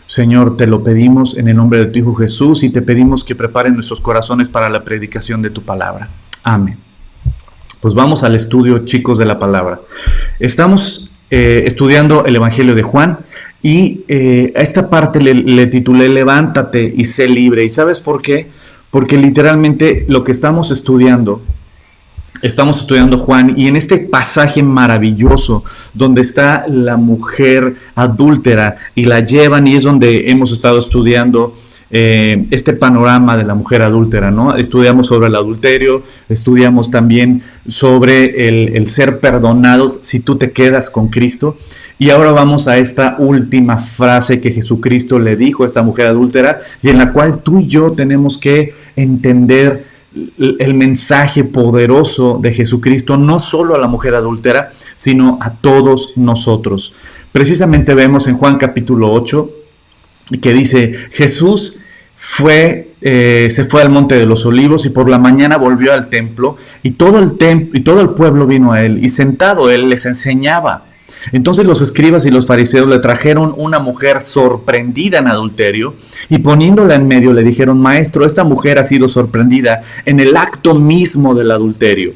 Señor, te lo pedimos en el nombre de tu Hijo Jesús y te pedimos que preparen nuestros corazones para la predicación de tu palabra. Amén. Pues vamos al estudio, chicos, de la palabra. Estamos estudiando el Evangelio de Juan y a esta parte le titulé Levántate y sé libre. ¿Y sabes por qué? Porque literalmente lo que estamos estudiando Juan, y en este pasaje maravilloso donde está la mujer adúltera y la llevan, y es donde hemos estado estudiando este panorama de la mujer adúltera, ¿no? Estudiamos sobre el adulterio, estudiamos también sobre el ser perdonados si tú te quedas con Cristo, y ahora vamos a esta última frase que Jesucristo le dijo a esta mujer adúltera, y en la cual tú y yo tenemos que entender el mensaje poderoso de Jesucristo, no solo a la mujer adúltera, sino a todos nosotros. Precisamente vemos en Juan capítulo 8, que dice, Jesús se fue al monte de los olivos y por la mañana volvió al templo y todo el pueblo vino a él y sentado él les enseñaba. Entonces los escribas y los fariseos le trajeron una mujer sorprendida en adulterio y poniéndola en medio le dijeron, Maestro, esta mujer ha sido sorprendida en el acto mismo del adulterio.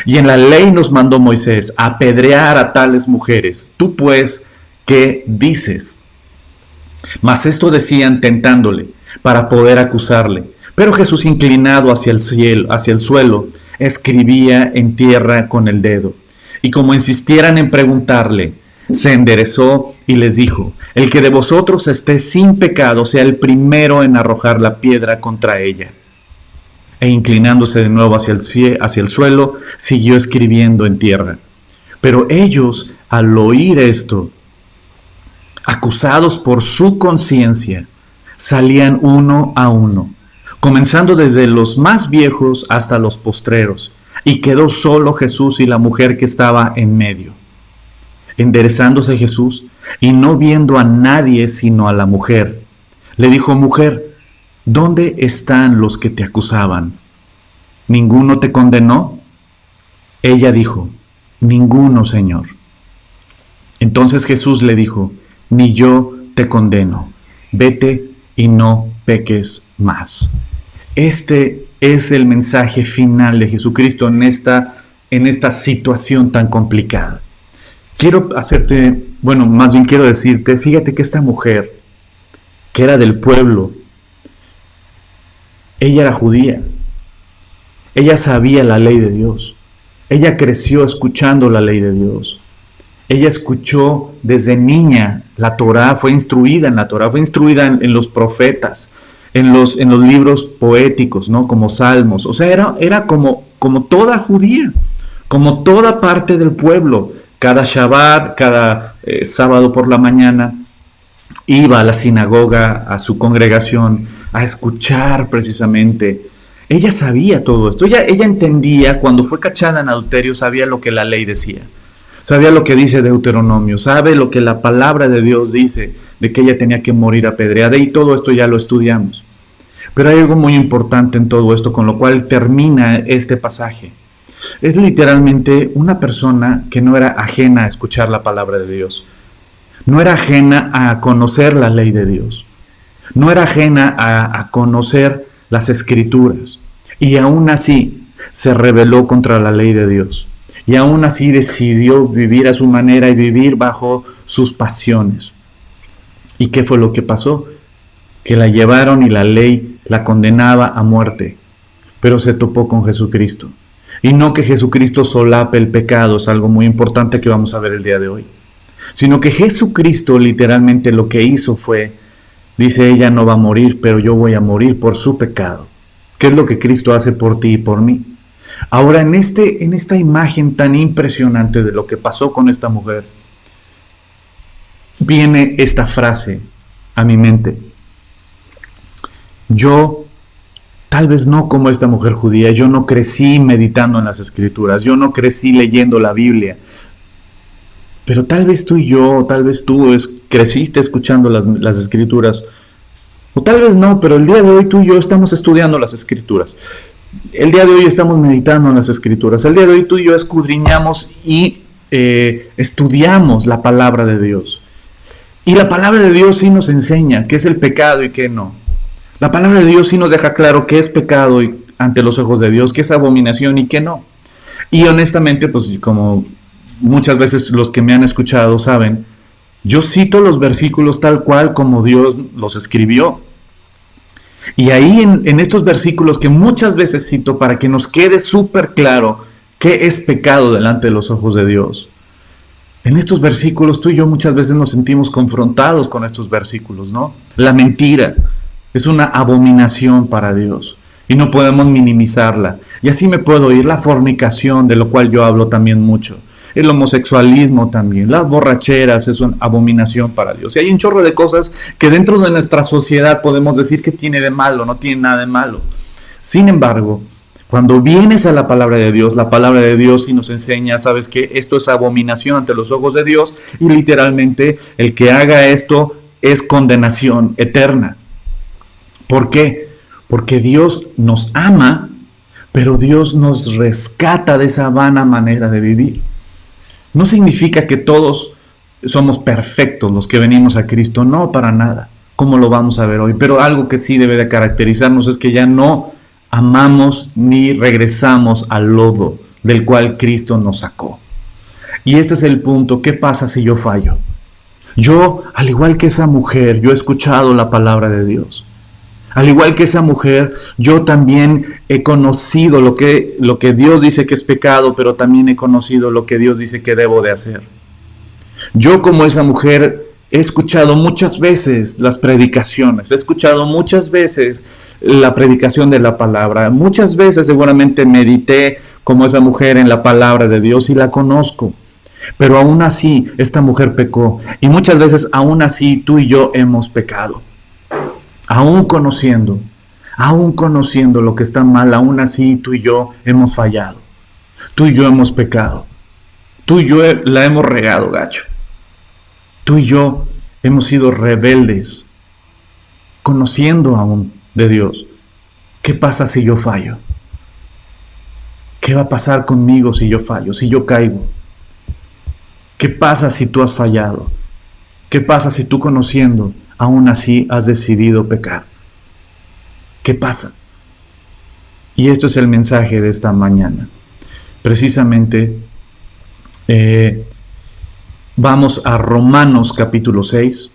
Y en la ley nos mandó Moisés apedrear a tales mujeres. Tú pues, ¿qué dices? Mas esto decían tentándole para poder acusarle. Pero Jesús, inclinado hacia el suelo, escribía en tierra con el dedo. Y como insistieran en preguntarle, se enderezó y les dijo, el que de vosotros esté sin pecado sea el primero en arrojar la piedra contra ella. E inclinándose de nuevo hacia el suelo, siguió escribiendo en tierra. Pero ellos, al oír esto, acusados por su conciencia, salían uno a uno, comenzando desde los más viejos hasta los postreros, y quedó solo Jesús y la mujer que estaba en medio. Enderezándose Jesús, y no viendo a nadie sino a la mujer, le dijo, mujer, ¿dónde están los que te acusaban? ¿Ninguno te condenó? Ella dijo, ninguno, Señor. Entonces Jesús le dijo, ni yo te condeno, vete y no peques más. Este es el mensaje final de Jesucristo en esta situación tan complicada. Quiero decirte, fíjate que esta mujer, que era del pueblo, ella era judía, ella sabía la ley de Dios, ella creció escuchando la ley de Dios. Ella escuchó desde niña la Torá, fue instruida en la Torá, fue instruida en los profetas, en los libros poéticos, ¿no? Como Salmos. O sea, era como toda judía, como toda parte del pueblo. Cada Shabbat, cada sábado por la mañana, iba a la sinagoga, a su congregación, a escuchar precisamente. Ella sabía todo esto. Ella entendía, cuando fue cachada en adulterio, sabía lo que la ley decía. Sabía lo que dice Deuteronomio, sabe lo que la palabra de Dios dice, de que ella tenía que morir apedreada, y todo esto ya lo estudiamos. Pero hay algo muy importante en todo esto, con lo cual termina este pasaje. Es literalmente una persona que no era ajena a escuchar la palabra de Dios. No era ajena a conocer la ley de Dios. No era ajena a conocer las Escrituras. Y aún así se rebeló contra la ley de Dios. Y aún así decidió vivir a su manera y vivir bajo sus pasiones. ¿Y qué fue lo que pasó? Que la llevaron y la ley la condenaba a muerte. Pero se topó con Jesucristo. Y no que Jesucristo solape el pecado, es algo muy importante que vamos a ver el día de hoy. Sino que Jesucristo literalmente lo que hizo fue, dice, ella no va a morir, pero yo voy a morir por su pecado. ¿Qué es lo que Cristo hace por ti y por mí? Ahora, en esta imagen tan impresionante de lo que pasó con esta mujer, viene esta frase a mi mente. Yo, tal vez no como esta mujer judía, yo no crecí meditando en las Escrituras, yo no crecí leyendo la Biblia, pero tal vez tú y yo, tal vez tú creciste escuchando las Escrituras, o tal vez no, pero el día de hoy tú y yo estamos estudiando las Escrituras. El día de hoy estamos meditando en las Escrituras. El día de hoy tú y yo escudriñamos y estudiamos la palabra de Dios. Y la palabra de Dios sí nos enseña qué es el pecado y qué no. La palabra de Dios sí nos deja claro qué es pecado ante los ojos de Dios, qué es abominación y qué no. Y honestamente, pues como muchas veces los que me han escuchado saben, yo cito los versículos tal cual como Dios los escribió. Y ahí en estos versículos que muchas veces cito para que nos quede súper claro qué es pecado delante de los ojos de Dios. En estos versículos tú y yo muchas veces nos sentimos confrontados con estos versículos, ¿no? La mentira es una abominación para Dios y no podemos minimizarla. Y así me puedo ir la fornicación, de lo cual yo hablo también mucho. El homosexualismo también, las borracheras es una abominación para Dios. Y hay un chorro de cosas que dentro de nuestra sociedad podemos decir que tiene de malo, no tiene nada de malo. Sin embargo, cuando vienes a la palabra de Dios sí nos enseña, ¿sabes qué? Esto es abominación ante los ojos de Dios y literalmente el que haga esto es condenación eterna. ¿Por qué? Porque Dios nos ama, pero Dios nos rescata de esa vana manera de vivir. No significa que todos somos perfectos los que venimos a Cristo, no, para nada, como lo vamos a ver hoy. Pero algo que sí debe de caracterizarnos es que ya no amamos ni regresamos al lodo del cual Cristo nos sacó. Y este es el punto. ¿Qué pasa si yo fallo? Yo, al igual que esa mujer, yo he escuchado la palabra de Dios. Al igual que esa mujer, yo también he conocido lo que Dios dice que es pecado, pero también he conocido lo que Dios dice que debo de hacer. Yo, como esa mujer, he escuchado muchas veces las predicaciones, he escuchado muchas veces la predicación de la palabra, muchas veces seguramente medité como esa mujer en la palabra de Dios y la conozco. Pero aún así, esta mujer pecó y muchas veces aún así tú y yo hemos pecado. Aún conociendo lo que está mal, aún así tú y yo hemos fallado. Tú y yo hemos pecado. Tú y yo la hemos regado, gacho. Tú y yo hemos sido rebeldes, conociendo aún de Dios. ¿Qué pasa si yo fallo? ¿Qué va a pasar conmigo si yo fallo, si yo caigo? ¿Qué pasa si tú has fallado? ¿Qué pasa si tú conociendo aún así has decidido pecar? ¿Qué pasa? Y esto es el mensaje de esta mañana. Precisamente vamos a Romanos capítulo 6.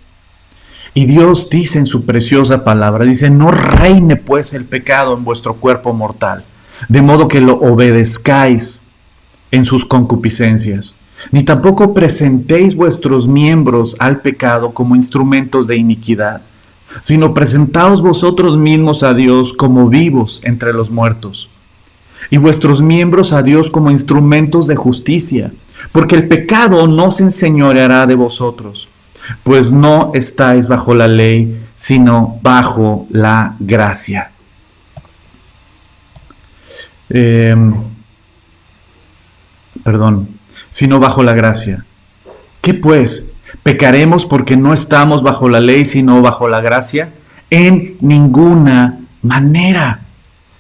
Y Dios dice en su preciosa palabra, dice, no reine pues el pecado en vuestro cuerpo mortal, de modo que lo obedezcáis en sus concupiscencias. Ni tampoco presentéis vuestros miembros al pecado como instrumentos de iniquidad, sino presentaos vosotros mismos a Dios como vivos entre los muertos, y vuestros miembros a Dios como instrumentos de justicia, porque el pecado no se enseñoreará de vosotros, pues no estáis bajo la ley, sino bajo la gracia. Sino bajo la gracia. ¿Qué pues? ¿Pecaremos porque no estamos bajo la ley, sino bajo la gracia? En ninguna manera.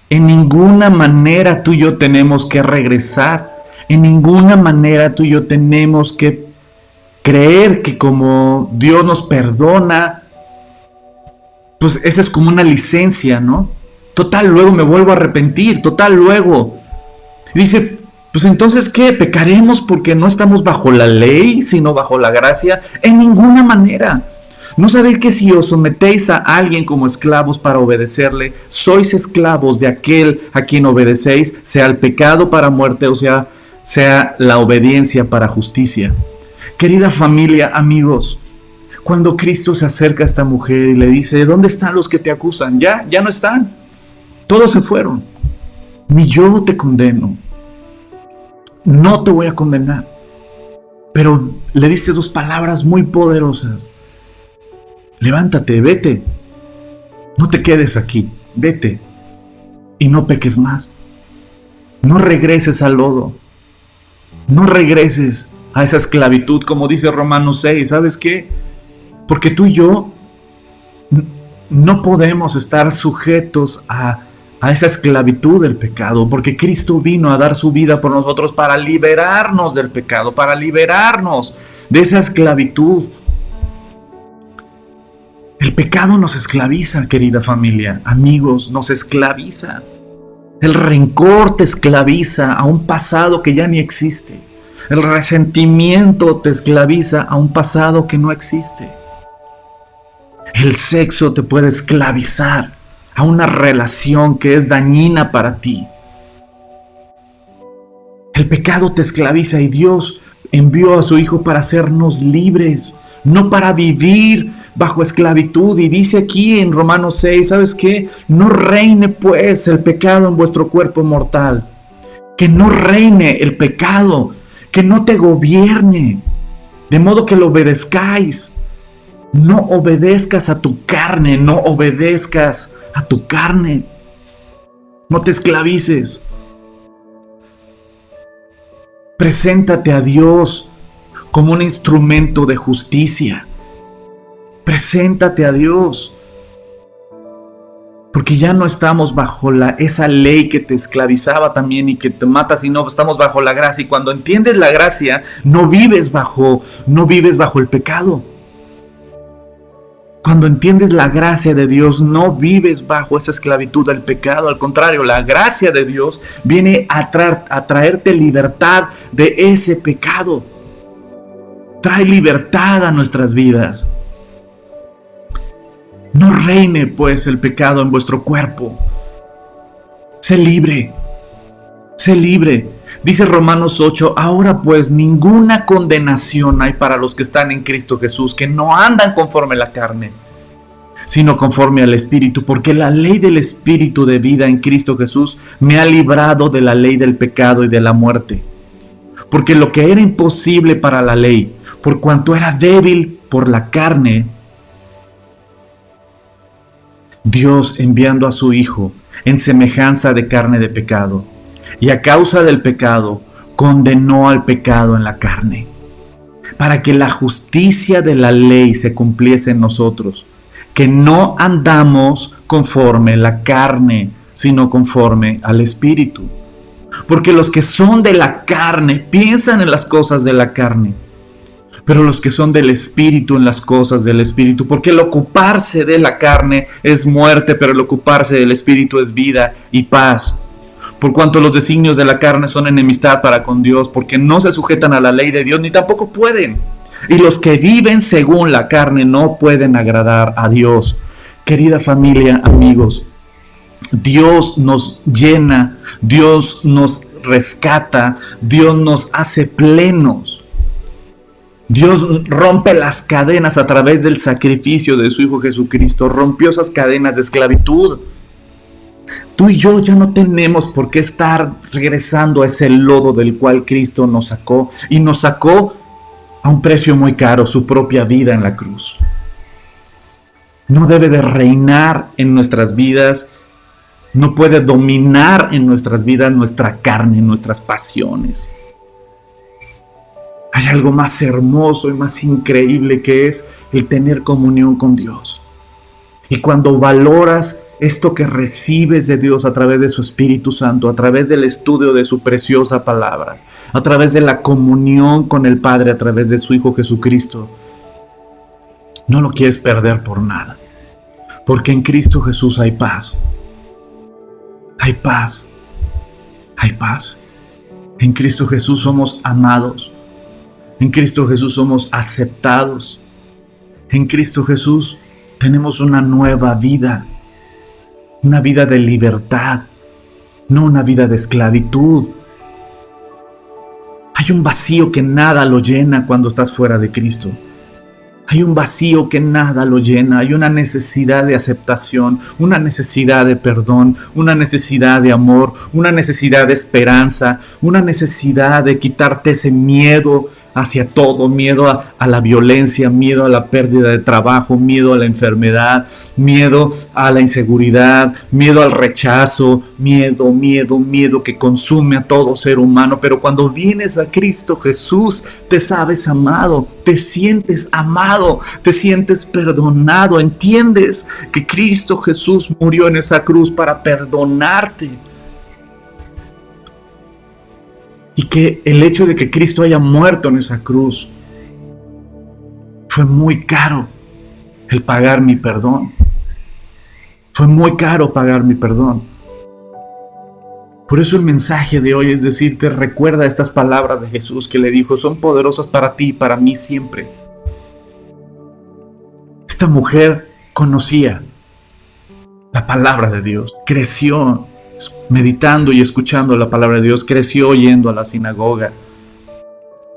En ninguna manera tú y yo tenemos que regresar. En ninguna manera tú y yo tenemos que creer que como Dios nos perdona, pues esa es como una licencia, ¿no? Total, luego me vuelvo a arrepentir. Total, luego. Dice, pues entonces, ¿qué? ¿Pecaremos porque no estamos bajo la ley, sino bajo la gracia? En ninguna manera. ¿No sabéis que si os sometéis a alguien como esclavos para obedecerle, sois esclavos de aquel a quien obedecéis, sea el pecado para muerte, o sea la obediencia para justicia? Querida familia, amigos, cuando Cristo se acerca a esta mujer y le dice, ¿dónde están los que te acusan? Ya no están. Todos se fueron. Ni yo te condeno. No te voy a condenar. Pero le dice dos palabras muy poderosas. Levántate, vete. No te quedes aquí, vete. Y no peques más. No regreses al lodo. No regreses a esa esclavitud, como dice Romanos 6. ¿Sabes qué? Porque tú y yo no podemos estar sujetos a esa esclavitud del pecado, porque Cristo vino a dar su vida por nosotros para liberarnos del pecado, para liberarnos de esa esclavitud. pecado nos esclaviza, querida familia, amigos, nos esclaviza. El rencor te esclaviza a un pasado que ya ni existe. El resentimiento te esclaviza a un pasado que no existe. El sexo te puede esclavizar a una relación que es dañina para ti. El pecado te esclaviza y Dios envió a su Hijo para hacernos libres, no para vivir bajo esclavitud. Y dice aquí en Romanos 6, ¿sabes qué? No reine pues el pecado en vuestro cuerpo mortal. Que no reine el pecado, que no te gobierne, de modo que lo obedezcáis. No obedezcas a tu carne, no obedezcas a tu carne. No te esclavices. Preséntate a Dios como un instrumento de justicia. Preséntate a Dios. Porque ya no estamos bajo esa ley que te esclavizaba también y que te mata, sino estamos bajo la gracia. Y cuando entiendes la gracia, no vives bajo el pecado. Cuando entiendes la gracia de Dios, no vives bajo esa esclavitud del pecado. Al contrario, la gracia de Dios viene a traerte libertad de ese pecado. Trae libertad a nuestras vidas. No reine pues el pecado en vuestro cuerpo. Sé libre. Sé libre. Dice Romanos 8, ahora pues ninguna condenación hay para los que están en Cristo Jesús, que no andan conforme a la carne, sino conforme al Espíritu, porque la ley del Espíritu de vida en Cristo Jesús me ha librado de la ley del pecado y de la muerte. Porque lo que era imposible para la ley, por cuanto era débil por la carne, Dios enviando a su Hijo en semejanza de carne de pecado, y a causa del pecado, condenó al pecado en la carne, para que la justicia de la ley se cumpliese en nosotros, que no andamos conforme a la carne, sino conforme al Espíritu. Porque los que son de la carne piensan en las cosas de la carne, pero los que son del Espíritu en las cosas del Espíritu. Porque el ocuparse de la carne es muerte, pero el ocuparse del Espíritu es vida y paz. Por cuanto los designios de la carne son enemistad para con Dios, porque no se sujetan a la ley de Dios, ni tampoco pueden. Y los que viven según la carne no pueden agradar a Dios. Querida familia, amigos, Dios nos llena, Dios nos rescata, Dios nos hace plenos. Dios rompe las cadenas a través del sacrificio de su Hijo Jesucristo. Rompió esas cadenas de esclavitud. Tú y yo ya no tenemos por qué estar regresando a ese lodo del cual Cristo nos sacó. Y nos sacó a un precio muy caro, su propia vida en la cruz. No debe de reinar en nuestras vidas. No puede dominar en nuestras vidas nuestra carne, nuestras pasiones. Hay algo más hermoso y más increíble que es el tener comunión con Dios. Y cuando valoras esto que recibes de Dios a través de su Espíritu Santo, a través del estudio de su preciosa palabra, a través de la comunión con el Padre, a través de su Hijo Jesucristo, no lo quieres perder por nada. Porque en Cristo Jesús hay paz. Hay paz. Hay paz. En Cristo Jesús somos amados. En Cristo Jesús somos aceptados. En Cristo Jesús tenemos una nueva vida. Una vida de libertad. No una vida de esclavitud. Hay un vacío que nada lo llena cuando estás fuera de Cristo. Hay un vacío que nada lo llena. Hay una necesidad de aceptación, una necesidad de perdón, una necesidad de amor, una necesidad de esperanza, una necesidad de quitarte ese miedo hacia todo, miedo a la violencia, miedo a la pérdida de trabajo, miedo a la enfermedad, miedo a la inseguridad, miedo al rechazo, miedo que consume a todo ser humano. Pero cuando vienes a Cristo Jesús, te sabes amado, te sientes perdonado, entiendes que Cristo Jesús murió en esa cruz para perdonarte. Y que el hecho de que Cristo haya muerto en esa cruz fue muy caro. el pagar mi perdón. Fue muy caro pagar mi perdón. Por eso el mensaje de hoy es decirte, recuerda estas palabras de Jesús que le dijo, son poderosas para ti y para mí siempre. Esta mujer conocía la palabra de Dios, creció meditando y escuchando la palabra de Dios, creció yendo a la sinagoga.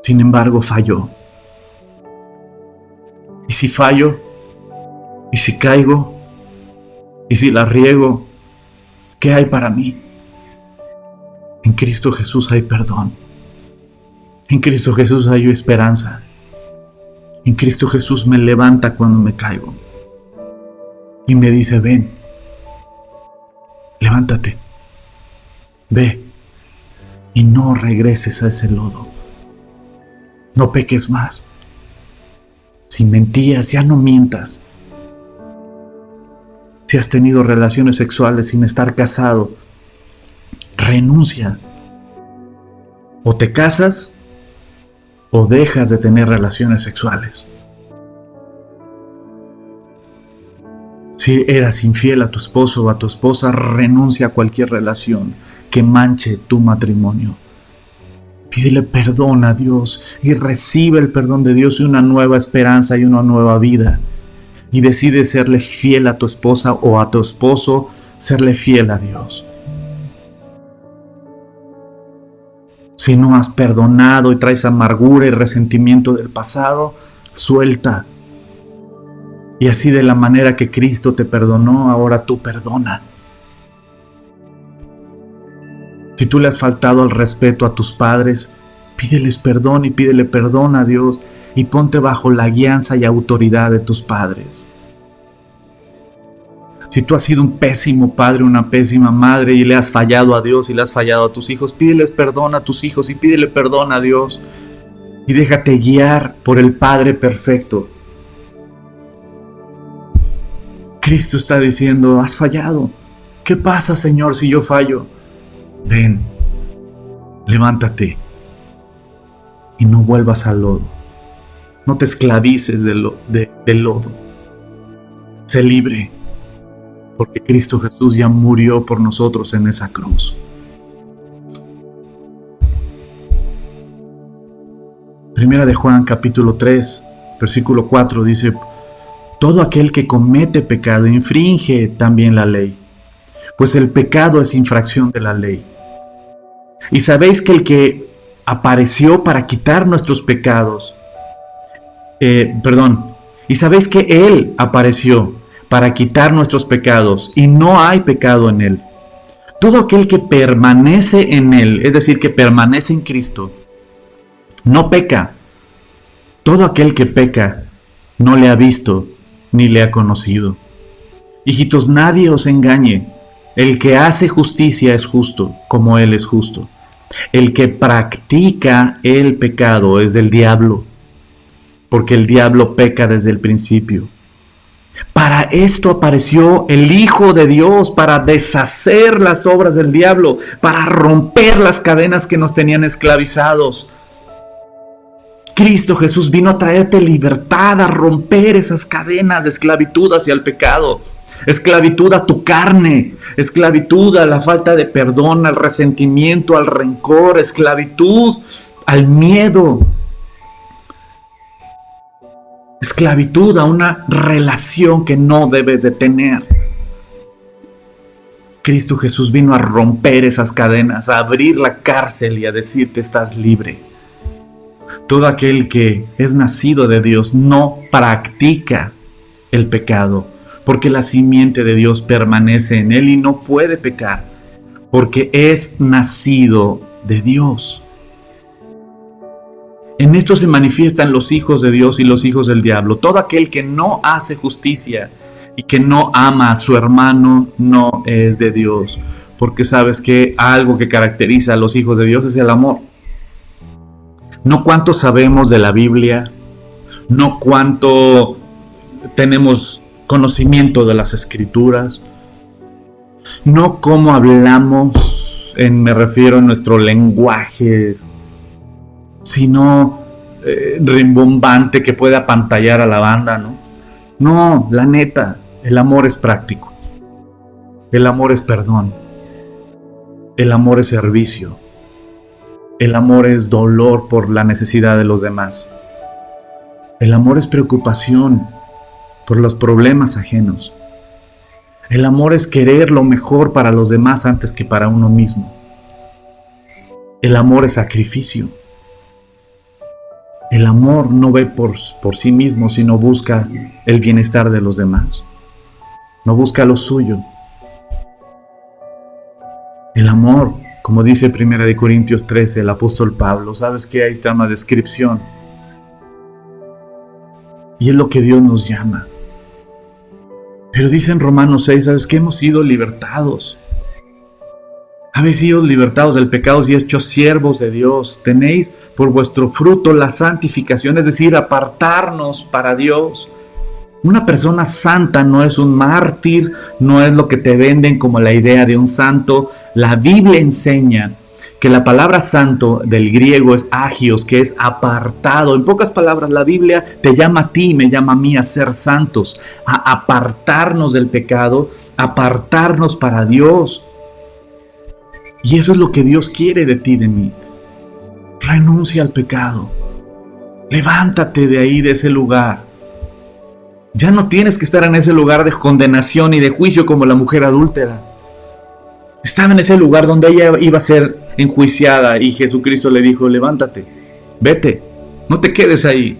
Sin embargo, falló. ¿Y si fallo? ¿Y si caigo? ¿Y si la riego? ¿Qué hay para mí? En Cristo Jesús hay perdón. En Cristo Jesús hay esperanza. En Cristo Jesús me levanta cuando me caigo. Y me dice, ven, levántate, ve y no regreses a ese lodo. No peques más. Si mentías, ya no mientas. Si has tenido relaciones sexuales sin estar casado, renuncia. O te casas o dejas de tener relaciones sexuales. Si eras infiel a tu esposo o a tu esposa, renuncia a cualquier relación que manche tu matrimonio. Pídele perdón a Dios y recibe el perdón de Dios y una nueva esperanza y una nueva vida. Y decide serle fiel a tu esposa o a tu esposo, serle fiel a Dios. Si no has perdonado y traes amargura y resentimiento del pasado, suelta. Y así de la manera que Cristo te perdonó, ahora tú perdona. Si tú le has faltado al respeto a tus padres, pídeles perdón y pídele perdón a Dios y ponte bajo la guianza y autoridad de tus padres. Si tú has sido un pésimo padre, una pésima madre y le has fallado a Dios y le has fallado a tus hijos, pídeles perdón a tus hijos y pídele perdón a Dios y déjate guiar por el Padre perfecto. Cristo está diciendo, has fallado. ¿Qué pasa, Señor, si yo fallo? Ven, levántate y no vuelvas al lodo. No te esclavices del lodo. Sé libre, porque Cristo Jesús ya murió por nosotros en esa cruz. Primera de Juan, capítulo 3, versículo 4 dice, todo aquel que comete pecado infringe también la ley, pues el pecado es infracción de la ley. Y sabéis que el que apareció para quitar nuestros pecados, y sabéis que Él apareció para quitar nuestros pecados, y no hay pecado en Él. Todo aquel que permanece en Él, es decir, que permanece en Cristo, no peca. Todo aquel que peca no le ha visto ni le ha conocido. Hijitos, nadie os engañe. El que hace justicia es justo, como Él es justo. El que practica el pecado es del diablo, porque el diablo peca desde el principio. Para esto apareció el Hijo de Dios, para deshacer las obras del diablo, para romper las cadenas que nos tenían esclavizados. Cristo Jesús vino a traerte libertad, a romper esas cadenas de esclavitud hacia el pecado, esclavitud a tu carne, esclavitud a la falta de perdón, al resentimiento, al rencor, esclavitud al miedo, esclavitud a una relación que no debes de tener. Cristo Jesús vino a romper esas cadenas, a abrir la cárcel y a decirte estás libre. Todo aquel que es nacido de Dios no practica el pecado, porque la simiente de Dios permanece en él y no puede pecar, porque es nacido de Dios. En esto se manifiestan los hijos de Dios y los hijos del diablo. Todo aquel que no hace justicia y que no ama a su hermano no es de Dios, porque sabes que algo que caracteriza a los hijos de Dios es el amor. No cuánto sabemos de la Biblia, no cuánto tenemos conocimiento de las Escrituras, no cómo hablamos, me refiero a nuestro lenguaje, sino rimbombante que puede apantallar a la banda, ¿no? No, la neta, el amor es práctico. El amor es perdón. El amor es servicio. El amor es dolor por la necesidad de los demás. El amor es preocupación por los problemas ajenos. El amor es querer lo mejor para los demás antes que para uno mismo. El amor es sacrificio. El amor no ve por sí mismo, sino busca el bienestar de los demás. No busca lo suyo. El amor, como dice 1 Corintios 13, el apóstol Pablo, ¿sabes qué? Ahí está una descripción. Y es lo que Dios nos llama. Pero dice en Romanos 6, ¿sabes qué? Hemos sido libertados. Habéis sido libertados del pecado y hechos siervos de Dios. Tenéis por vuestro fruto la santificación, es decir, apartarnos para Dios. Una persona santa no es un mártir, no es lo que te venden como la idea de un santo. La Biblia enseña que la palabra santo del griego es agios, que es apartado. En pocas palabras, la Biblia te llama a ti, me llama a mí a ser santos, a apartarnos del pecado, apartarnos para Dios. Y eso es lo que Dios quiere de ti, de mí. Renuncia al pecado. Levántate de ahí, de ese lugar. Ya no tienes que estar en ese lugar de condenación y de juicio como la mujer adúltera. Estaba en ese lugar donde ella iba a ser enjuiciada y Jesucristo le dijo, levántate, vete, no te quedes ahí.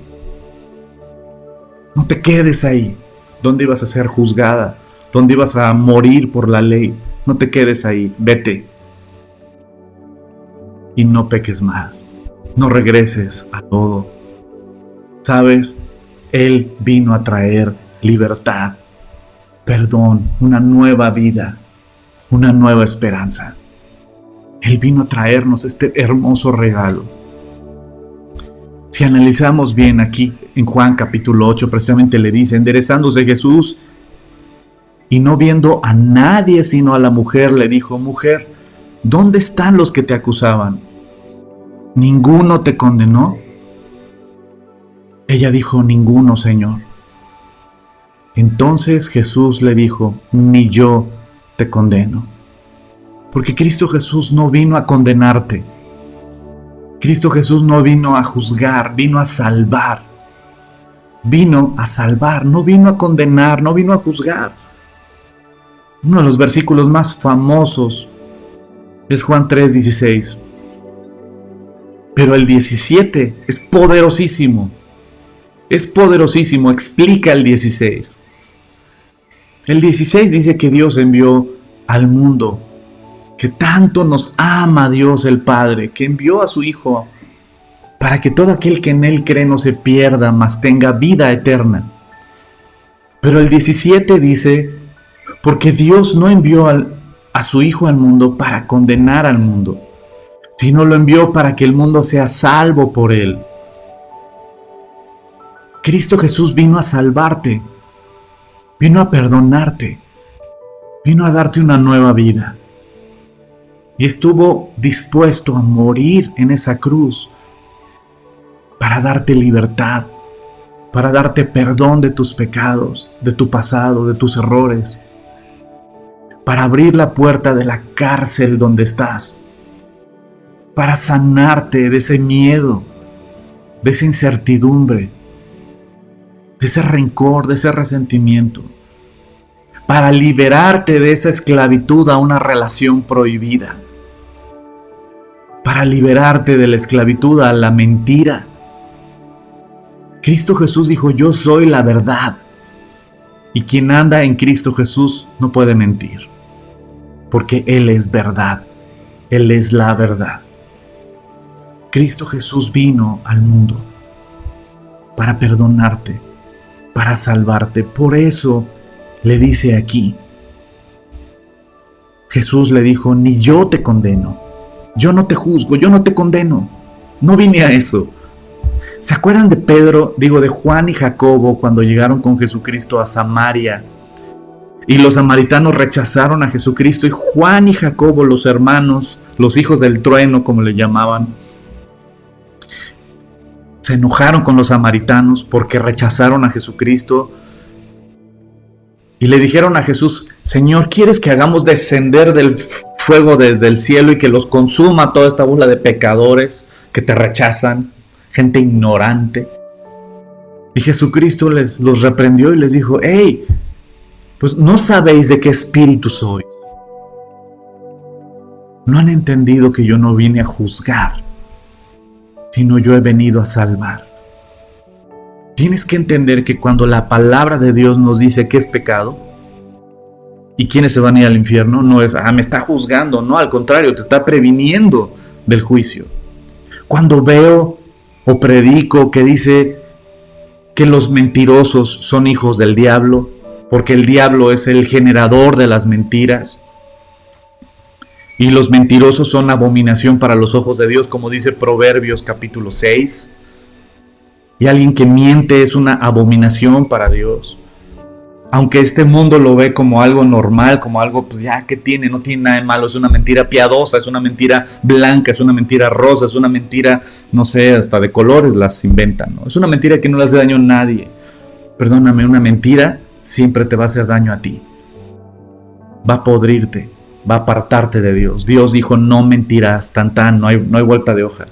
No te quedes ahí, donde ibas a ser juzgada, donde ibas a morir por la ley. No te quedes ahí, vete. Y no peques más, no regreses a todo. ¿Sabes? Él vino a traer libertad, perdón, una nueva vida, una nueva esperanza. Él vino a traernos este hermoso regalo. Si analizamos bien aquí en Juan capítulo 8, precisamente le dice, enderezándose Jesús y no viendo a nadie sino a la mujer, le dijo, mujer, ¿dónde están los que te acusaban? ¿Ninguno te condenó? Ella dijo, ninguno, Señor. Entonces Jesús le dijo, ni yo te condeno. Porque Cristo Jesús no vino a condenarte. Cristo Jesús no vino a juzgar, vino a salvar. Vino a salvar, no vino a condenar, no vino a juzgar. Uno de los versículos más famosos es Juan 3:16. Pero el 17 es poderosísimo. Es poderosísimo, explica el 16. El 16 dice que Dios envió al mundo, que tanto nos ama Dios el Padre, que envió a su Hijo para que todo aquel que en Él cree no se pierda, mas tenga vida eterna. Pero el 17 dice, porque Dios no envió a su Hijo al mundo para condenar al mundo, sino lo envió para que el mundo sea salvo por Él. Cristo Jesús vino a salvarte, vino a perdonarte, vino a darte una nueva vida. Y estuvo dispuesto a morir en esa cruz para darte libertad, para darte perdón de tus pecados, de tu pasado, de tus errores, para abrir la puerta de la cárcel donde estás, para sanarte de ese miedo, de esa incertidumbre, de ese rencor, de ese resentimiento, para liberarte de esa esclavitud a una relación prohibida, para liberarte de la esclavitud a la mentira. Cristo Jesús dijo, yo soy la verdad, y quien anda en Cristo Jesús no puede mentir, porque Él es verdad, Él es la verdad. Cristo Jesús vino al mundo para perdonarte, para salvarte. Por eso le dice aquí, Jesús le dijo, ni yo te condeno, yo no te juzgo, yo no te condeno, no vine a eso. ¿Se acuerdan de de Juan y Jacobo cuando llegaron con Jesucristo a Samaria? Y los samaritanos rechazaron a Jesucristo y Juan y Jacobo, los hermanos, los hijos del trueno, como le llamaban, se enojaron con los samaritanos porque rechazaron a Jesucristo Y le dijeron a Jesús: Señor, ¿quieres que hagamos descender del fuego desde el cielo y que los consuma toda esta bola de pecadores que te rechazan, gente ignorante? Y Jesucristo los reprendió y les dijo: hey, pues no sabéis de qué espíritu sois. No han entendido que yo no vine a juzgar, sino yo he venido a salvar. Tienes que entender que cuando la palabra de Dios nos dice que es pecado, y quienes se van a ir al infierno, no es, me está juzgando, no, al contrario, te está previniendo del juicio. Cuando veo o predico que dice que los mentirosos son hijos del diablo, porque el diablo es el generador de las mentiras, y los mentirosos son abominación para los ojos de Dios, como dice Proverbios capítulo 6, y alguien que miente es una abominación para Dios. Aunque este mundo lo ve como algo normal, como algo, pues ya, ¿qué tiene? No tiene nada de malo, es una mentira piadosa, es una mentira blanca, es una mentira rosa, es una mentira, no sé, hasta de colores las inventan, ¿no? Es una mentira que no le hace daño a nadie. Perdóname, una mentira siempre te va a hacer daño a ti. Va a podrirte, va a apartarte de Dios. Dios dijo: no mentirás, no hay vuelta de hoja.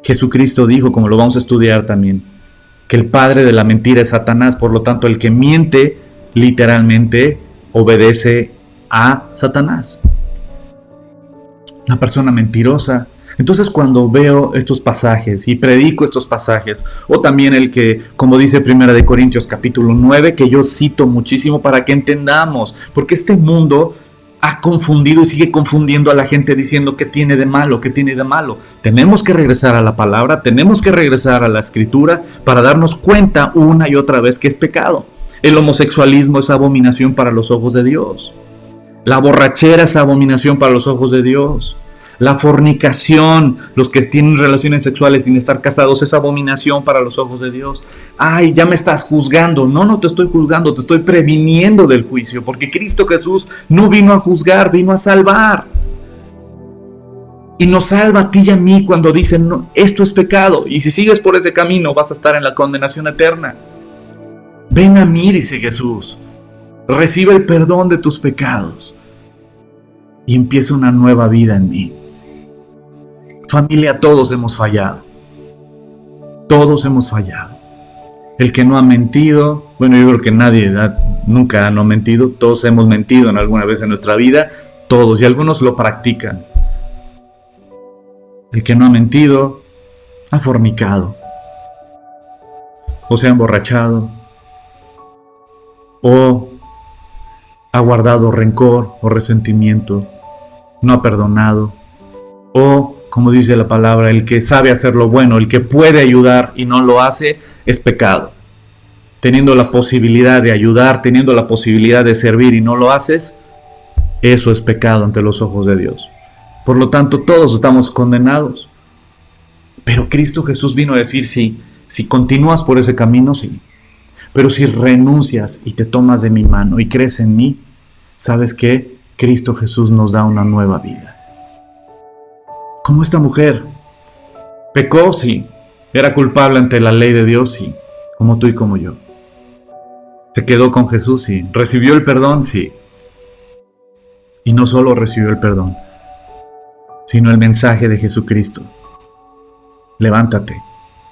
Jesucristo dijo, como lo vamos a estudiar también, que el padre de la mentira es Satanás. Por lo tanto, el que miente literalmente obedece a Satanás. Una persona mentirosa. Entonces, cuando veo estos pasajes y predico estos pasajes, o también el que, como dice 1 Corintios capítulo 9, que yo cito muchísimo para que entendamos, porque este mundo ha confundido y sigue confundiendo a la gente diciendo qué tiene de malo, qué tiene de malo. Tenemos que regresar a la palabra, tenemos que regresar a la escritura para darnos cuenta una y otra vez que es pecado. El homosexualismo es abominación para los ojos de Dios. La borrachera es abominación para los ojos de Dios. La fornicación, los que tienen relaciones sexuales sin estar casados, es abominación para los ojos de Dios. Ay, ya me estás juzgando. No te estoy juzgando, te estoy previniendo del juicio, porque Cristo Jesús no vino a juzgar, vino a salvar. Y nos salva a ti y a mí cuando dicen: no, esto es pecado, y si sigues por ese camino vas a estar en la condenación eterna. Ven a mí, dice Jesús, recibe el perdón de tus pecados y empieza una nueva vida en mí. Familia, todos hemos fallado. Todos hemos fallado. El que no ha mentido, bueno, yo creo que nadie nunca ha mentido. Todos hemos mentido en alguna vez en nuestra vida. Todos, y algunos lo practican. El que no ha mentido, ha fornicado. O se ha emborrachado. O ha guardado rencor o resentimiento. No ha perdonado. O, como dice la palabra, el que sabe hacer lo bueno, el que puede ayudar y no lo hace, es pecado. Teniendo la posibilidad de ayudar, teniendo la posibilidad de servir y no lo haces, eso es pecado ante los ojos de Dios. Por lo tanto, todos estamos condenados. Pero Cristo Jesús vino a decir: sí, si continúas por ese camino, sí. Pero si renuncias y te tomas de mi mano y crees en mí, ¿sabes qué? Cristo Jesús nos da una nueva vida. Como esta mujer. Pecó, sí. Era culpable ante la ley de Dios, sí. Como tú y como yo. Se quedó con Jesús, sí. Recibió el perdón, sí. Y no solo recibió el perdón, sino el mensaje de Jesucristo. Levántate,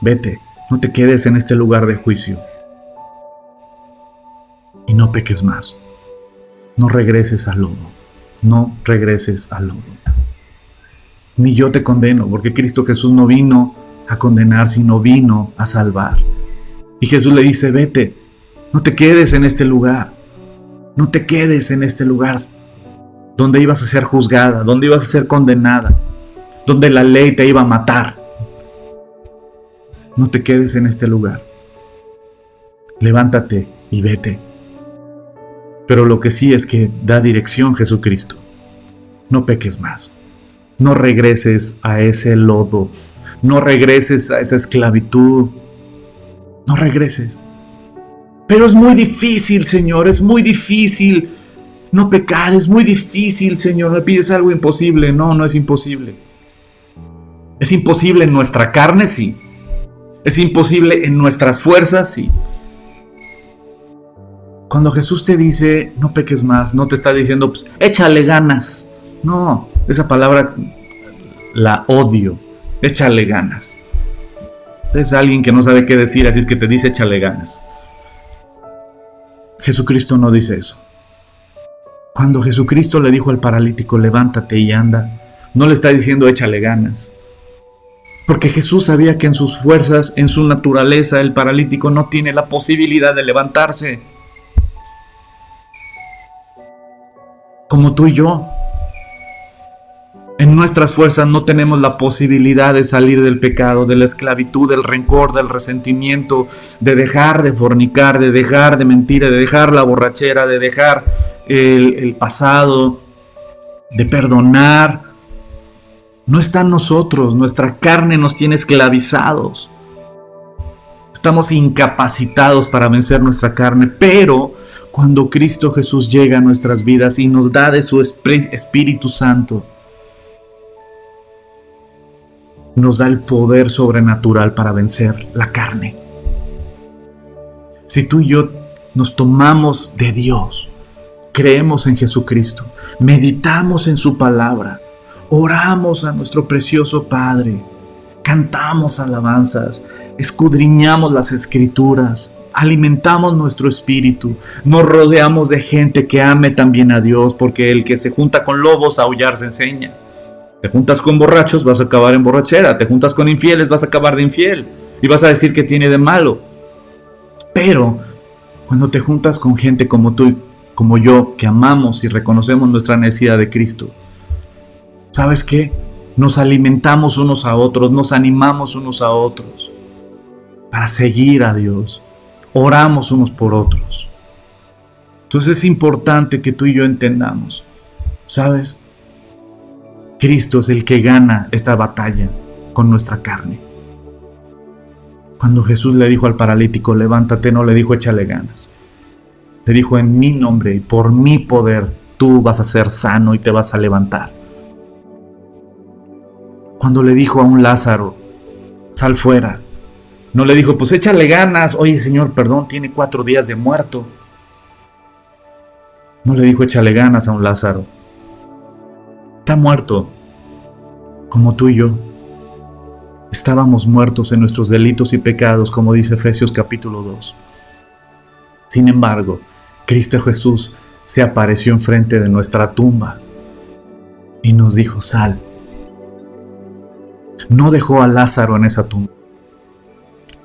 vete, no te quedes en este lugar de juicio. Y no peques más. No regreses al lodo. No regreses al lodo. Ni yo te condeno, porque Cristo Jesús no vino a condenar, sino vino a salvar. Y Jesús le dice: vete, no te quedes en este lugar. No te quedes en este lugar donde ibas a ser juzgada, donde ibas a ser condenada, donde la ley te iba a matar. No te quedes en este lugar. Levántate y vete. Pero lo que sí es que da dirección Jesucristo. No peques más. No regreses a ese lodo. No regreses a esa esclavitud. No regreses. Pero es muy difícil, Señor, es muy difícil no pecar, es muy difícil, Señor. Me pides algo imposible. No, no es imposible. Es imposible en nuestra carne, sí. Es imposible en nuestras fuerzas, sí. Cuando Jesús te dice, no peques más, no te está diciendo, pues, échale ganas. No, esa palabra la odio. Échale ganas. Es alguien que no sabe qué decir, así es que te dice échale ganas. Jesucristo no dice eso. Cuando Jesucristo le dijo al paralítico, levántate y anda, no le está diciendo échale ganas. Porque Jesús sabía que en sus fuerzas, en su naturaleza, el paralítico no tiene la posibilidad de levantarse. Como tú y yo. En nuestras fuerzas no tenemos la posibilidad de salir del pecado, de la esclavitud, del rencor, del resentimiento, de dejar de fornicar, de dejar de mentir, de dejar la borrachera, de dejar el pasado, de perdonar. No está en nosotros, nuestra carne nos tiene esclavizados. Estamos incapacitados para vencer nuestra carne, pero cuando Cristo Jesús llega a nuestras vidas y nos da de su Espíritu Santo, nos da el poder sobrenatural para vencer la carne. Si tú y yo nos tomamos de Dios, creemos en Jesucristo, meditamos en su palabra, oramos a nuestro precioso Padre, cantamos alabanzas, escudriñamos las Escrituras, alimentamos nuestro espíritu, nos rodeamos de gente que ame también a Dios, porque el que se junta con lobos a aullar se enseña. Te juntas con borrachos, vas a acabar en borrachera. Te juntas con infieles, vas a acabar de infiel. Y vas a decir que tiene de malo. Pero cuando te juntas con gente como tú y como yo, que amamos y reconocemos nuestra necesidad de Cristo, ¿sabes qué? Nos alimentamos unos a otros, nos animamos unos a otros para seguir a Dios. Oramos unos por otros. Entonces es importante que tú y yo entendamos, ¿sabes? Cristo es el que gana esta batalla con nuestra carne. Cuando Jesús le dijo al paralítico, levántate, no le dijo échale ganas. Le dijo, en mi nombre y por mi poder, tú vas a ser sano y te vas a levantar. Cuando le dijo a un Lázaro, sal fuera, no le dijo, pues échale ganas, oye Señor, perdón, tiene 4 días de muerto. No le dijo échale ganas a un Lázaro. Está muerto, como tú y yo. Estábamos muertos en nuestros delitos y pecados, como dice Efesios capítulo 2. Sin embargo, Cristo Jesús se apareció enfrente de nuestra tumba y nos dijo, sal. No dejó a Lázaro en esa tumba,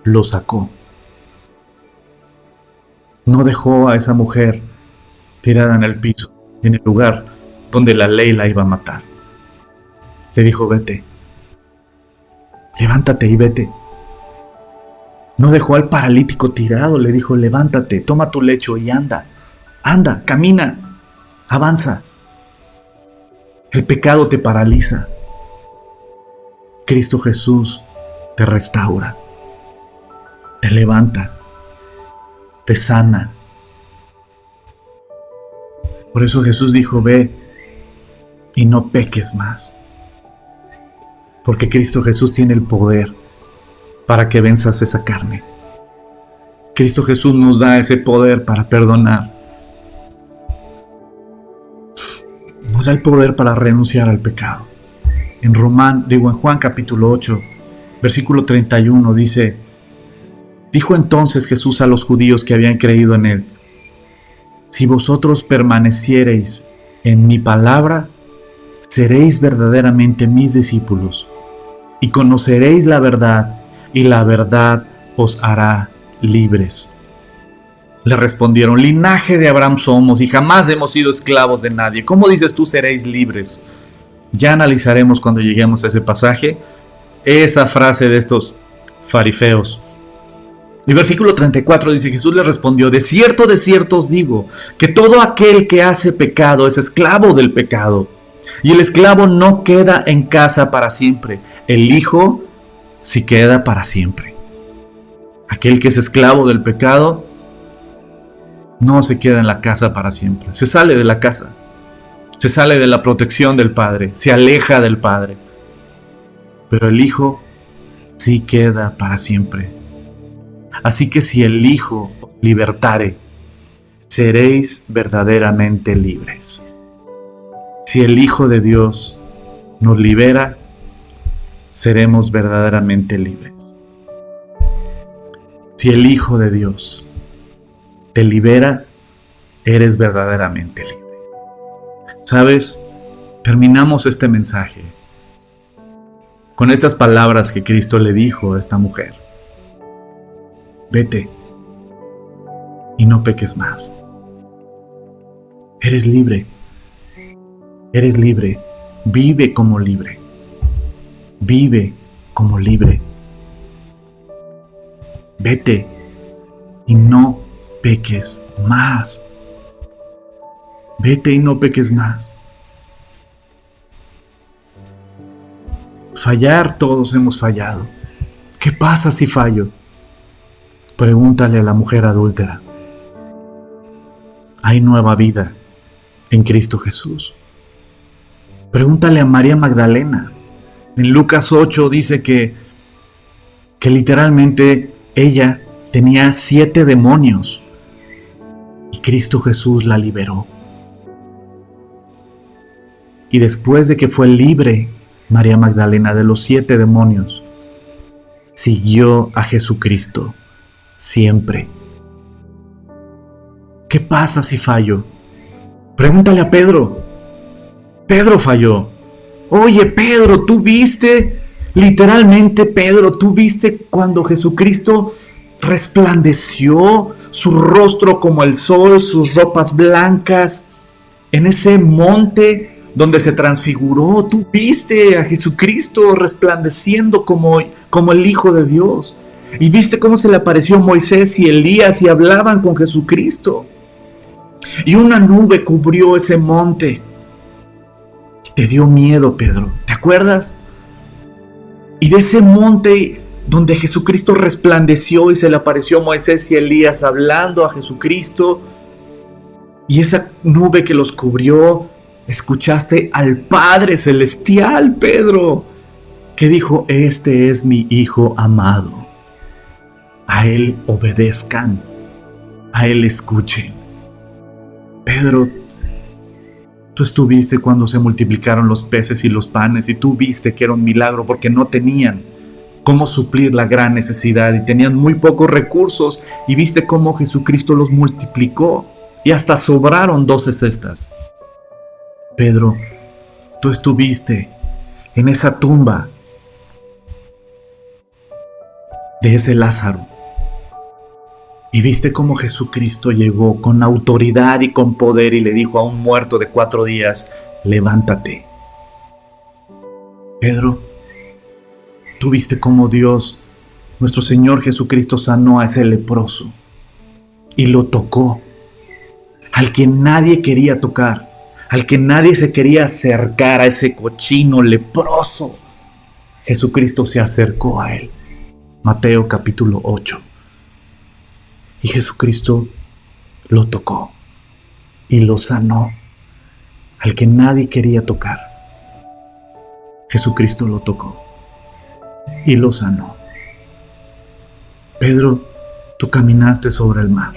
lo sacó. No dejó a esa mujer tirada en el piso, en el lugar donde la ley la iba a matar. Le dijo, vete, levántate y vete. No dejó al paralítico tirado, le dijo, levántate, toma tu lecho y anda, camina, avanza. El pecado te paraliza. Cristo Jesús te restaura, te levanta, te sana. Por eso Jesús dijo, ve y no peques más. Porque Cristo Jesús tiene el poder para que venzas esa carne. Cristo Jesús nos da ese poder para perdonar. Nos da el poder para renunciar al pecado. En Juan capítulo 8, versículo 31 dice, dijo entonces Jesús a los judíos que habían creído en él, si vosotros permaneciereis en mi palabra, seréis verdaderamente mis discípulos, y conoceréis la verdad, y la verdad os hará libres. Le respondieron, linaje de Abraham somos, y jamás hemos sido esclavos de nadie. ¿Cómo dices tú seréis libres? Ya analizaremos cuando lleguemos a ese pasaje, esa frase de estos fariseos. El versículo 34 dice, Jesús les respondió, de cierto os digo, que todo aquel que hace pecado es esclavo del pecado. Y el esclavo no queda en casa para siempre, el hijo sí queda para siempre. Aquel que es esclavo del pecado no se queda en la casa para siempre, se sale de la casa, se sale de la protección del Padre, se aleja del Padre. Pero el hijo sí queda para siempre. Así que si el Hijo os libertare, seréis verdaderamente libres. Si el Hijo de Dios nos libera, seremos verdaderamente libres. Si el Hijo de Dios te libera, eres verdaderamente libre. ¿Sabes? Terminamos este mensaje con estas palabras que Cristo le dijo a esta mujer. Vete y no peques más. Eres libre. Eres libre. Vive como libre. Vive como libre. Vete y no peques más. Vete y no peques más. Fallar, todos hemos fallado. ¿Qué pasa si fallo? Pregúntale a la mujer adúltera. Hay nueva vida en Cristo Jesús. Pregúntale a María Magdalena. En Lucas 8 dice que literalmente ella tenía 7 demonios y Cristo Jesús la liberó. Y después de que fue libre María Magdalena de los 7 demonios, siguió a Jesucristo siempre. ¿Qué pasa si fallo? Pregúntale a Pedro. Pedro falló. Oye, Pedro, ¿tú viste? Literalmente, Pedro, ¿tú viste cuando Jesucristo resplandeció su rostro como el sol, sus ropas blancas, en ese monte donde se transfiguró? Tú viste a Jesucristo resplandeciendo como el Hijo de Dios. Y viste cómo se le apareció Moisés y Elías y hablaban con Jesucristo. Y una nube cubrió ese monte. Y te dio miedo, Pedro. ¿Te acuerdas? Y de ese monte donde Jesucristo resplandeció y se le apareció Moisés y Elías hablando a Jesucristo, y esa nube que los cubrió, escuchaste al Padre Celestial, Pedro, que dijo: este es mi Hijo amado. A Él obedezcan, a Él escuchen. Pedro, tú estuviste cuando se multiplicaron los peces y los panes, y tú viste que era un milagro porque no tenían cómo suplir la gran necesidad y tenían muy pocos recursos, y viste cómo Jesucristo los multiplicó y hasta sobraron 12 cestas. Pedro, tú estuviste en esa tumba de ese Lázaro y viste cómo Jesucristo llegó con autoridad y con poder y le dijo a un muerto de 4 días: levántate. Pedro, tú viste cómo Dios, nuestro Señor Jesucristo, sanó a ese leproso y lo tocó, al que nadie quería tocar, al que nadie se quería acercar, a ese cochino leproso. Jesucristo se acercó a él. Mateo capítulo 8. Y Jesucristo lo tocó y lo sanó, al que nadie quería tocar. Jesucristo lo tocó y lo sanó. Pedro, tú caminaste sobre el mar.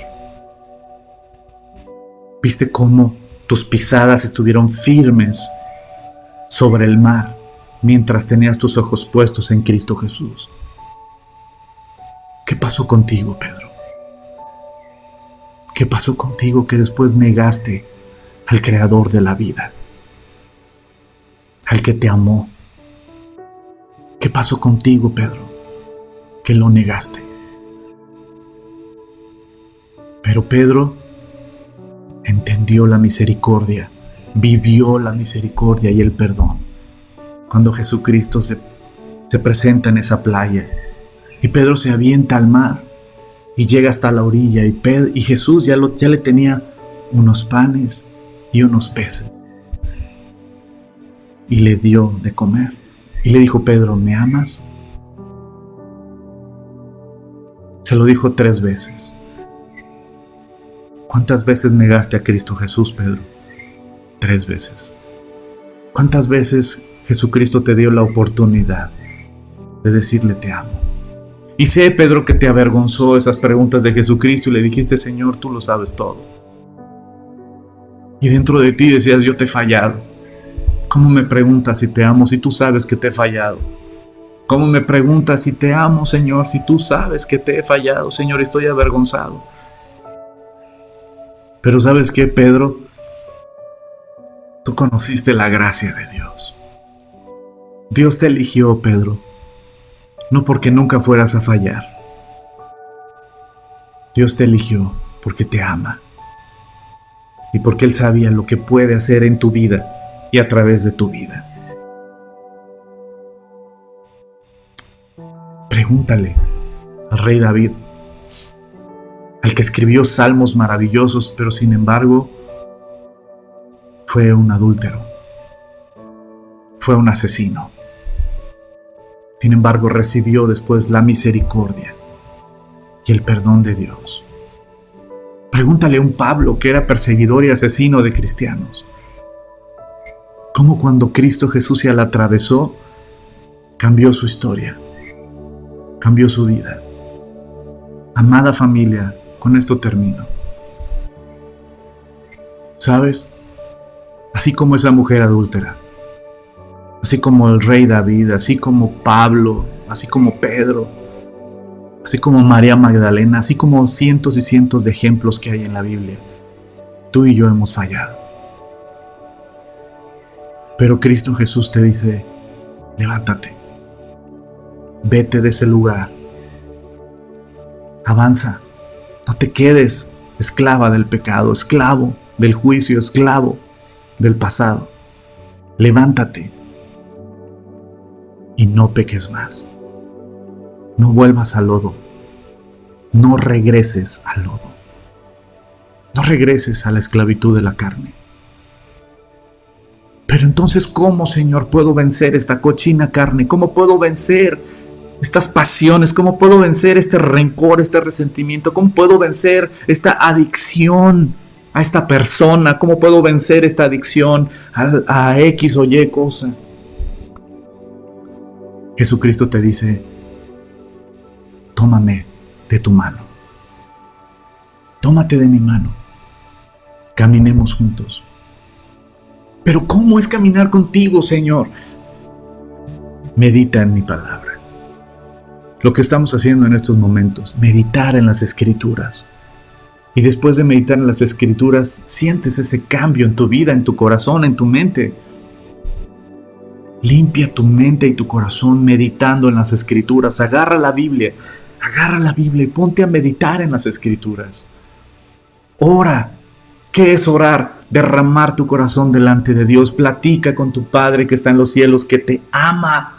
Viste cómo tus pisadas estuvieron firmes sobre el mar mientras tenías tus ojos puestos en Cristo Jesús. ¿Qué pasó contigo, Pedro? ¿Qué pasó contigo que después negaste al Creador de la vida, al que te amó? ¿Qué pasó contigo, Pedro, que lo negaste? Pero Pedro entendió la misericordia, vivió la misericordia y el perdón. Cuando Jesucristo se presenta en esa playa y Pedro se avienta al mar y llega hasta la orilla, y Jesús ya le tenía unos panes y unos peces y le dio de comer y le dijo: Pedro, ¿me amas? Se lo dijo 3 veces. ¿Cuántas veces negaste a Cristo Jesús, Pedro? 3 veces. ¿Cuántas veces Jesucristo te dio la oportunidad de decirle: te amo? Y sé, Pedro, que te avergonzó esas preguntas de Jesucristo y le dijiste: Señor, tú lo sabes todo. Y dentro de ti decías, yo te he fallado. ¿Cómo me preguntas si te amo si tú sabes que te he fallado? ¿Cómo me preguntas si te amo, Señor, si tú sabes que te he fallado? Señor, estoy avergonzado. Pero ¿sabes qué, Pedro? Tú conociste la gracia de Dios. Dios te eligió, Pedro, no porque nunca fueras a fallar. Dios te eligió porque te ama y porque Él sabía lo que puede hacer en tu vida y a través de tu vida. Pregúntale al rey David, al que escribió salmos maravillosos, pero sin embargo fue un adúltero, fue un asesino. Sin embargo, recibió después la misericordia y el perdón de Dios. Pregúntale a un Pablo que era perseguidor y asesino de cristianos, cómo cuando Cristo Jesús se la atravesó, cambió su historia, cambió su vida. Amada familia, con esto termino. ¿Sabes? Así como esa mujer adúltera, así como el rey David, así como Pablo, así como Pedro, así como María Magdalena, así como cientos y cientos de ejemplos que hay en la Biblia, tú y yo hemos fallado. Pero Cristo Jesús te dice, levántate, vete de ese lugar, avanza, no te quedes esclava del pecado, esclavo del juicio, esclavo del pasado. Levántate y no peques más. No vuelvas al lodo. No regreses al lodo. No regreses a la esclavitud de la carne. Pero entonces, ¿cómo, Señor, puedo vencer esta cochina carne? ¿Cómo puedo vencer estas pasiones? ¿Cómo puedo vencer este rencor, este resentimiento? ¿Cómo puedo vencer esta adicción a esta persona? ¿Cómo puedo vencer esta adicción a X o Y cosa? Jesucristo te dice, tómame de tu mano. Tómate de mi mano. Caminemos juntos. Pero ¿cómo es caminar contigo, Señor? Medita en mi palabra. Lo que estamos haciendo en estos momentos, meditar en las Escrituras. Y después de meditar en las Escrituras, sientes ese cambio en tu vida, en tu corazón, en tu mente. Limpia tu mente y tu corazón meditando en las Escrituras. Agarra la Biblia y ponte a meditar en las Escrituras. Ora. ¿Qué es orar? Derramar tu corazón delante de Dios. Platica con tu Padre que está en los cielos, que te ama.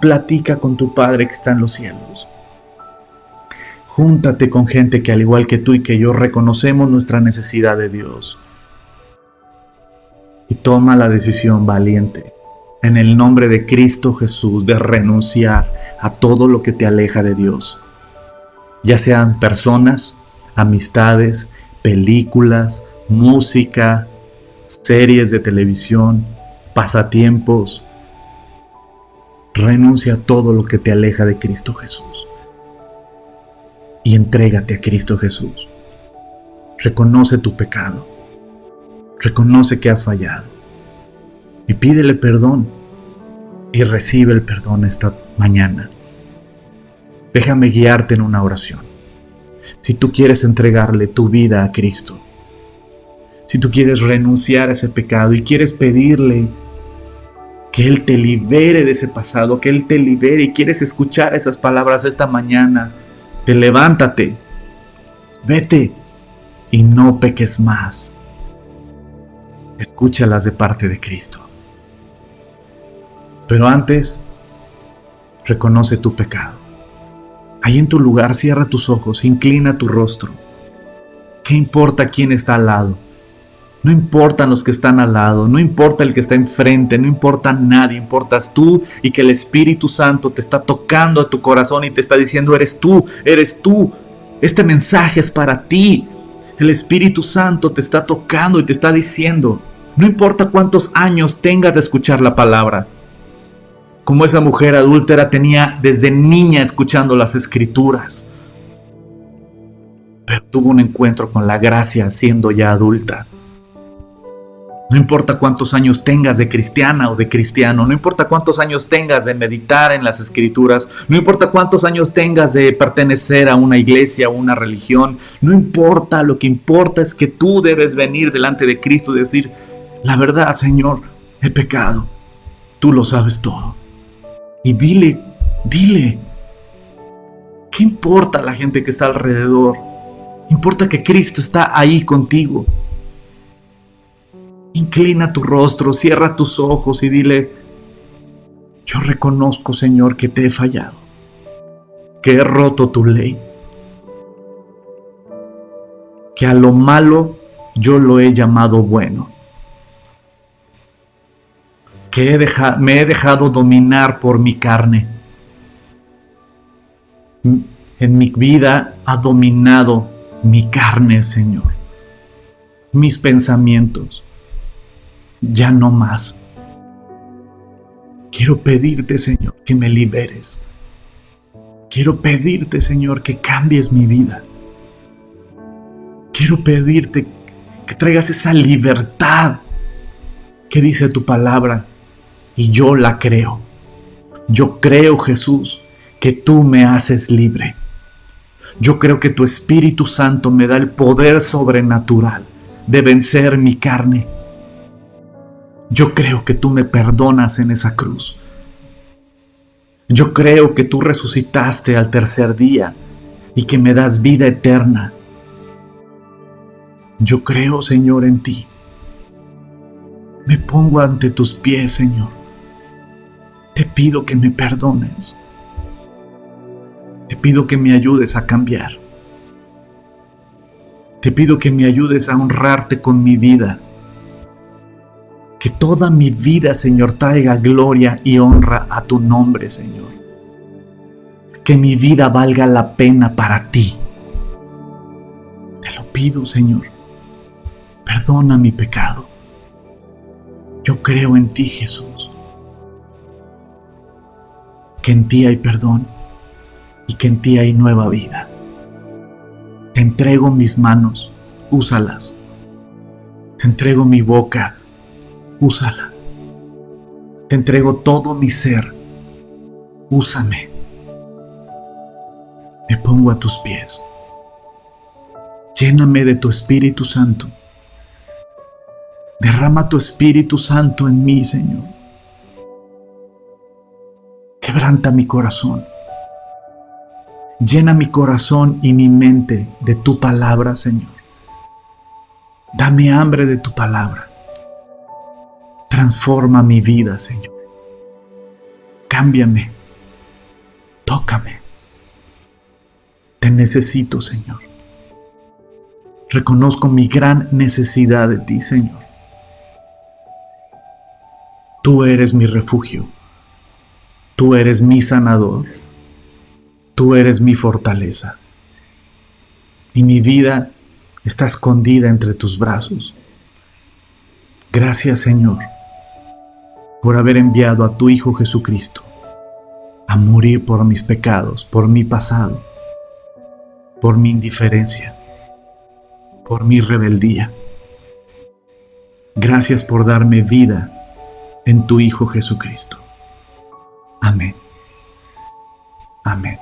Platica con tu Padre que está en los cielos. Júntate con gente que al igual que tú y que yo reconocemos nuestra necesidad de Dios. Y toma la decisión valiente, en el nombre de Cristo Jesús, de renunciar a todo lo que te aleja de Dios. Ya sean personas, amistades, películas, música, series de televisión, pasatiempos. Renuncia a todo lo que te aleja de Cristo Jesús. Y entrégate a Cristo Jesús. Reconoce tu pecado. Reconoce que has fallado. Y pídele perdón. Y recibe el perdón esta mañana. Déjame guiarte en una oración. Si tú quieres entregarle tu vida a Cristo, si tú quieres renunciar a ese pecado y quieres pedirle que Él te libere de ese pasado, que Él te libere y quieres escuchar esas palabras esta mañana, levántate, vete y no peques más. Escúchalas de parte de Cristo. Pero antes, reconoce tu pecado. Ahí en tu lugar, cierra tus ojos, inclina tu rostro. ¿Qué importa quién está al lado? No importan los que están al lado, no importa el que está enfrente, no importa nadie, importas tú y que el Espíritu Santo te está tocando a tu corazón y te está diciendo, eres tú, eres tú. Este mensaje es para ti. El Espíritu Santo te está tocando y te está diciendo, no importa cuántos años tengas de escuchar la palabra. Como esa mujer adúltera tenía desde niña escuchando las Escrituras, pero tuvo un encuentro con la gracia siendo ya adulta. No importa cuántos años tengas de cristiana o de cristiano, no importa cuántos años tengas de meditar en las escrituras, no importa cuántos años tengas de pertenecer a una iglesia o una religión, no importa, lo que importa es que tú debes venir delante de Cristo y decir, la verdad, Señor, he pecado, tú lo sabes todo. Y dile, ¿qué importa la gente que está alrededor? Importa que Cristo está ahí contigo. Inclina tu rostro, cierra tus ojos y dile, yo reconozco, Señor, que te he fallado, que he roto tu ley, que a lo malo yo lo he llamado bueno, que me he dejado dominar por mi carne. En mi vida ha dominado mi carne, Señor, mis pensamientos. Ya no más. Quiero pedirte, Señor, que me liberes. Quiero pedirte, Señor, que cambies mi vida. Quiero pedirte que traigas esa libertad que dice tu palabra. Y yo la creo. Yo creo, Jesús, que tú me haces libre. Yo creo que tu Espíritu Santo me da el poder sobrenatural de vencer mi carne. Yo creo que tú me perdonas en esa cruz. Yo creo que tú resucitaste al tercer día y que me das vida eterna. Yo creo, Señor, en ti. Me pongo ante tus pies, Señor. Te pido que me perdones. Te pido que me ayudes a cambiar. Te pido que me ayudes a honrarte con mi vida. Que toda mi vida, Señor, traiga gloria y honra a tu nombre, Señor. Que mi vida valga la pena para ti. Te lo pido, Señor. Perdona mi pecado. Yo creo en ti, Jesús. Que en ti hay perdón y que en ti hay nueva vida. Te entrego mis manos, úsalas. Te entrego mi boca, úsala. Te entrego todo mi ser, úsame. Me pongo a tus pies. Lléname de tu Espíritu Santo. Derrama tu Espíritu Santo en mí, Señor. Quebranta mi corazón. Llena mi corazón y mi mente de tu palabra, Señor. Dame hambre de tu palabra. Transforma mi vida, Señor. Cámbiame. Tócame. Te necesito, Señor. Reconozco mi gran necesidad de ti, Señor. Tú eres mi refugio. Tú eres mi sanador. Tú eres mi fortaleza. Y mi vida está escondida entre tus brazos. Gracias, Señor, por haber enviado a tu Hijo Jesucristo a morir por mis pecados, por mi pasado, por mi indiferencia, por mi rebeldía. Gracias por darme vida en tu Hijo Jesucristo. Amén. Amén.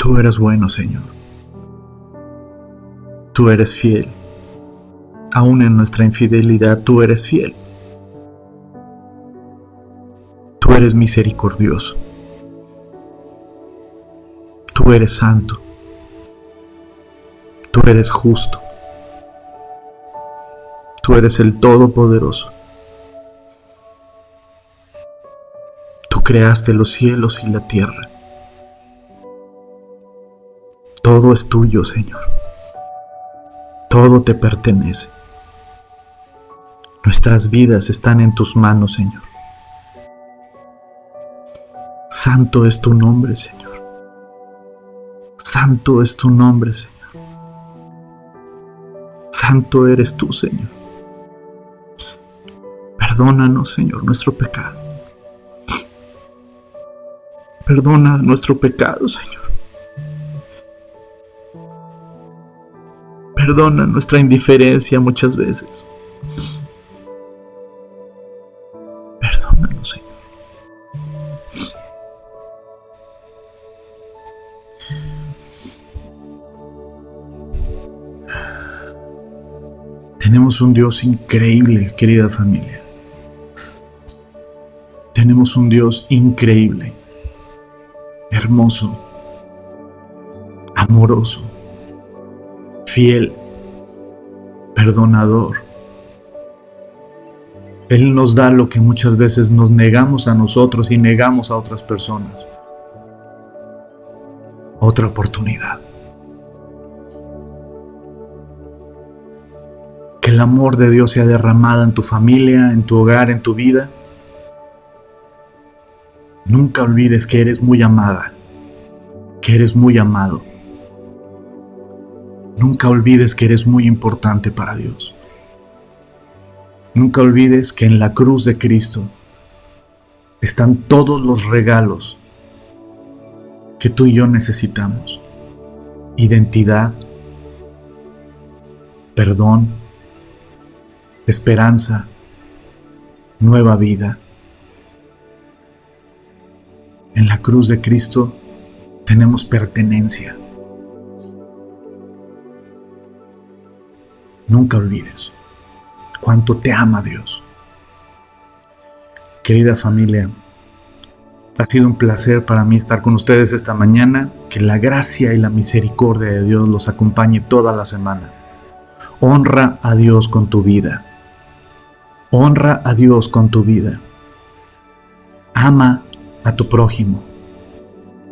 Tú eres bueno, Señor. Tú eres fiel. Aún en nuestra infidelidad, tú eres fiel. Tú eres misericordioso. Tú eres santo. Tú eres justo. Tú eres el Todopoderoso. Tú creaste los cielos y la tierra. Todo es tuyo, Señor. Todo te pertenece. Nuestras vidas están en tus manos, Señor. Santo es tu nombre, Señor. Santo es tu nombre, Señor. Santo eres tú, Señor. Perdónanos, Señor, nuestro pecado. Perdona nuestro pecado, Señor. Perdona nuestra indiferencia muchas veces. Perdónanos, Señor. Tenemos un Dios increíble, querida familia. Tenemos un Dios increíble, hermoso, amoroso, fiel, perdonador. Él nos da lo que muchas veces nos negamos a nosotros y negamos a otras personas. Otra oportunidad. Que el amor de Dios sea derramado en tu familia, en tu hogar, en tu vida. Nunca olvides que eres muy amada, que eres muy amado. Nunca olvides que eres muy importante para Dios. Nunca olvides que en la cruz de Cristo están todos los regalos que tú y yo necesitamos. Identidad, perdón, esperanza, nueva vida. En la cruz de Cristo tenemos pertenencia. Nunca olvides cuánto te ama Dios. Querida familia, ha sido un placer para mí estar con ustedes esta mañana. Que la gracia y la misericordia de Dios los acompañe toda la semana. Honra a Dios con tu vida. Honra a Dios con tu vida. Ama a tu prójimo.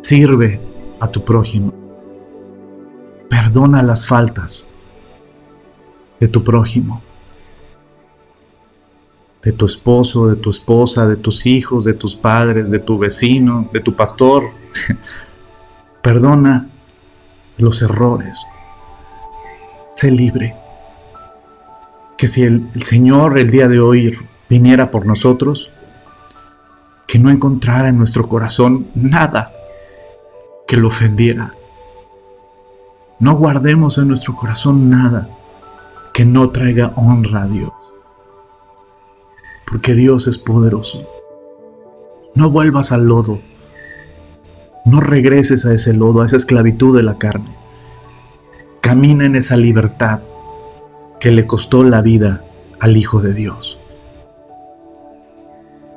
Sirve a tu prójimo. Perdona las faltas de tu prójimo, de tu esposo, de tu esposa, de tus hijos, de tus padres, de tu vecino, de tu pastor. Perdona los errores. Sé libre. Que si el Señor el día de hoy viniera por nosotros, que no encontrara en nuestro corazón nada que lo ofendiera. No guardemos en nuestro corazón nada que no traiga honra a Dios. Porque Dios es poderoso. No vuelvas al lodo. No regreses a ese lodo, a esa esclavitud de la carne. Camina en esa libertad que le costó la vida al Hijo de Dios.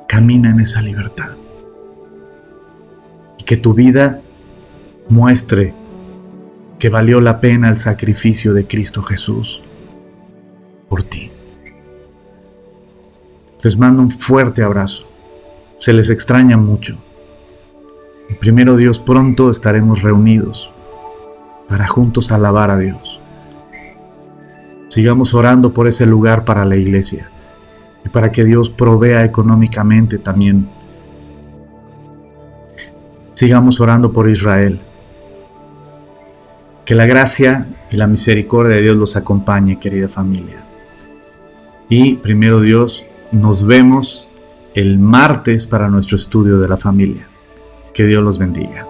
Camina en esa libertad. Y que tu vida muestre que valió la pena el sacrificio de Cristo Jesús por ti. Les mando un fuerte abrazo. Se les extraña mucho. Y primero Dios, pronto estaremos reunidos para juntos alabar a Dios. Sigamos orando por ese lugar para la iglesia y para que Dios provea económicamente también. Sigamos orando por Israel. Que la gracia y la misericordia de Dios los acompañe, querida familia. Y primero Dios, nos vemos el martes para nuestro estudio de la familia. Que Dios los bendiga.